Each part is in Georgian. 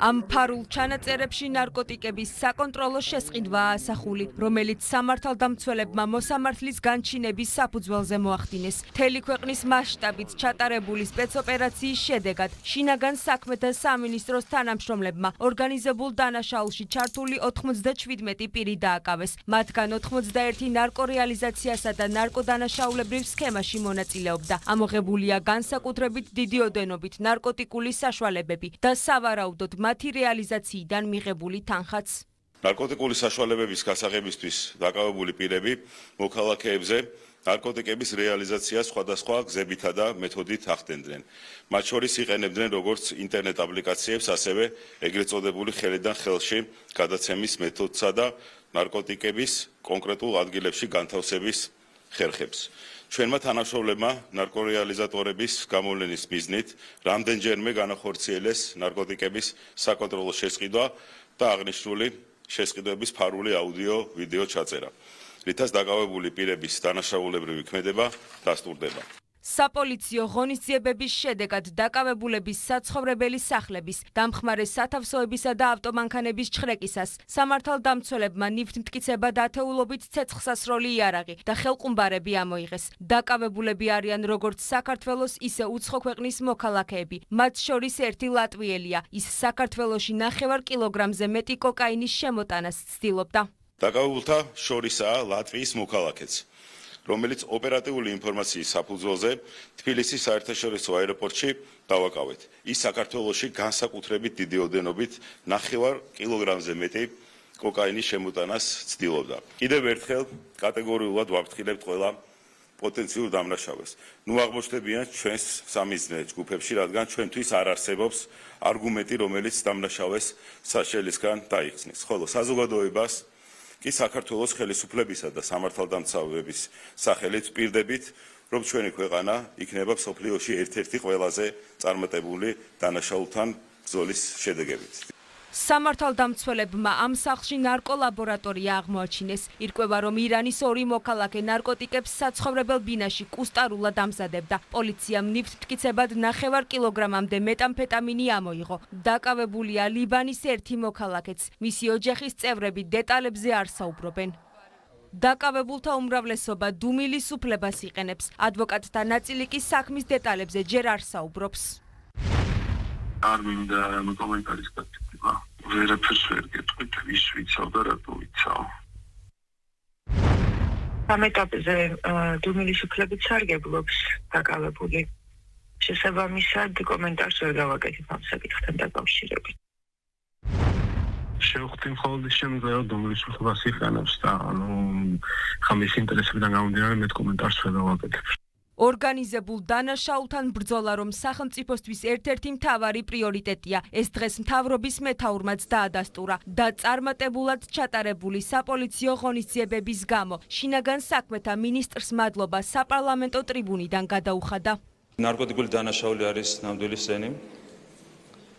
Ამ ფარულ ჩანაწერებში ნარკოტიკების საკონტროლო შესყიდვაა ასახული, რომელიც სამართალდამცველებმა მოსამართლის განჩინების საფუძველზე მოახდინეს. მთელი ქვეყნის მასშტაბით ჩატარებული სპეცოპერაციის შედეგად შინაგან საქმეთა სამინისტროს თანამშრომლებმა ორგანიზებულ დანაშაულში ჩართული 97 პირი დააკავეს. მათგან 91 ნარკორეალიზაციასა და ნარკოდანაშაულებრივ სქემაში მონაწილეობდა. ამოღებულია განსაკუთრებით დიდი ოდენობით ნარკოტიკული საშუალებები და სავარაუდოდ მათი რეალიზაციიდან მიღებული თანხაც. ნარკოტიკული საშუალებების გასაღებისთვის დაკავებული პირები მოქალაქეებზე ნარკოტიკების რეალიზაციას სხვადასხვა გზებითა და მეთოდით ახდენდნენ. მათ შორის იყენებდნენ როგორც ინტერნეტ აპლიკაციებს, ასევე ეგრეთ წოდებული ხელიდან ხელში გადაცემის მეთოდსა და ნარკოტიკების კონკრეტულ ადგილებში განთავსების ხერხებს. ჩვენმა თანამშრომლებმა ნარკორეალიზატორების გამოვლენის მიზნით რამდენჯერმე განახორციელეს ნარკოტიკების საკონტროლო შესყიდვა და აღნიშნული შესყიდვების ფარული აუდიო-ვიდეო ჩაწერა, რითაც დაკავებული პირების დანაშაულებრივი ქმედება დასტურდება. საპოლიციო ღონისძიებების შედეგად დაკავებულების საცხოვრებელი სახლების, დამხმარე სათავსოებისა და ავტომანქანების ჩხრეკისას სამართალდამცველებმა ნივთმტკიცებად ათეულობით ცეცხლსასროლი იარაღი და ხელყუმბარები ამოიღეს. დაკავებულები არიან როგორც საქართველოს, ისე უცხო ქვეყნის მოქალაქეები. მათ შორის ერთი ლატვიელია. ის საქართველოში 9 კილოგრამზე მეტი კოკაინის შემოტანას ცდილობდა. დაკავებულთა შორისაა ლატვიის მოქალაქეც, რომელიც ოპერატიული ინფორმაციის საფუძველზე თბილისის საერთაშორისო აეროპორტში დავაკავეთ. ის საქართველოში განსაკუთრებით დიდი ოდენობით 9 კილოგრამზე მეტი კოკაინის შემოტანას ცდილობდა. კიდევ ერთხელ კატეგორიულად ვაფრთხილებთ ყველა პოტენციურ დამნაშავეს. აღმოჩნდებიან ჩვენს სამიზნე ჯგუფებში, რადგან ჩვენთვის არ არსებობს არგუმენტი, რომელიც დამნაშავეს საშელისგან დაიხსნის. ხოლო საზოგადოებას კი საქართველოს ხელისუფლებისა და სამართალდამცავების სახელით ვპირდებით, რომ ჩვენი ქვეყანა იქნება მსოფლიოში ერთ-ერთი ყველაზე წარმატებული დანაშაულთან ბრძოლის შედეგებით. სამართალდამცველებმა ამ სახლში ნარკოლაბორატორია აღმოაჩინეს. ირკვევა, რომ ირანის 2 მოქალაქე ნარკოტიკებს საცხოვრებელ ბინაში კუსტარულად ამზადებდა. პოლიციამ ნივთმტკიცებად 9 კილოგრამამდე მეტამფეტამინი ამოიღო. დაკავებულია ლიბანის 1 მოქალაქეც. მისი ოჯახის წევრები დეტალებზე არ საუბრობენ. დაკავებულთა უმრავლესობა დუმილის უფლებას იყენებს. ადვოკატთა ნაწილი კი საქმის დეტალებზე ჯერ არ საუბრობს. არ მინდა კომენტარის გაკეთება. ვერაფერს ვერ გეტყვით, ვის ვიცავ და რატო ვიცავ. ამ ეტაპზე დუმილის უფლებით სარგებლობს დაკავებული. შესაბამისად კომენტარს ვერ გავაკეთებ ამ საკითხთან დაკავშირებით. შევხვდი მხოლოდ ის შემიძლია დუმილის უფლებას იყენებს და ხამის ინტერესებიდან გამომდინარე მე კომენტარს ვერ გავაკეთებ. ორგანიზებულ დანაშაულთან ბრძოლა, რომ სახელმწიფოსთვის ერთ-ერთი მთავარი პრიორიტეტია, ეს დღეს მთავრობის მეთაურმაც დაადასტურა და წარმატებულად ჩატარებული საპოლიციო ღონისძიებების გამო შინაგან საქმეთა ministrს მადლობა საპარლამენტო ტრიბუნიდან გადაუხადა. ნარკოტიკული დანაშაული არის ნამდვილი სენი,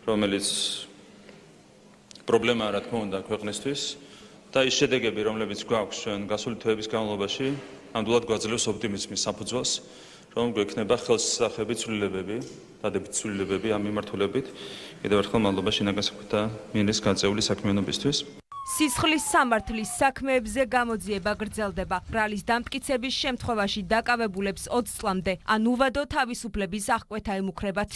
რომელიც პრობლემაა რა თქმა უნდა ქვეყნისთვის და ის შედეგები, რომლებიც გვაქვს ჩვენ გასული თვეების განმავლობაში, ნამდვილად გვაძლევს ოპტიმიზმის საფუძველს, რომ გვექნება ხელსისახები ცვლილებები, დადებით ცვლილებები ამ მიმართულებით. კიდევ ერთხელ მადლობა შინაგან საქმეთა მინისტრს გაწეული საქმიანობისთვის. სისხლის სამართლის საქმეებზე გამოძიება გრძელდება. ბრალის დამტკიცების შემთხვევაში დაკავებულებს 20 წლამდე ან უვადო თავისუფლების აღკვეთა ემუქრებათ.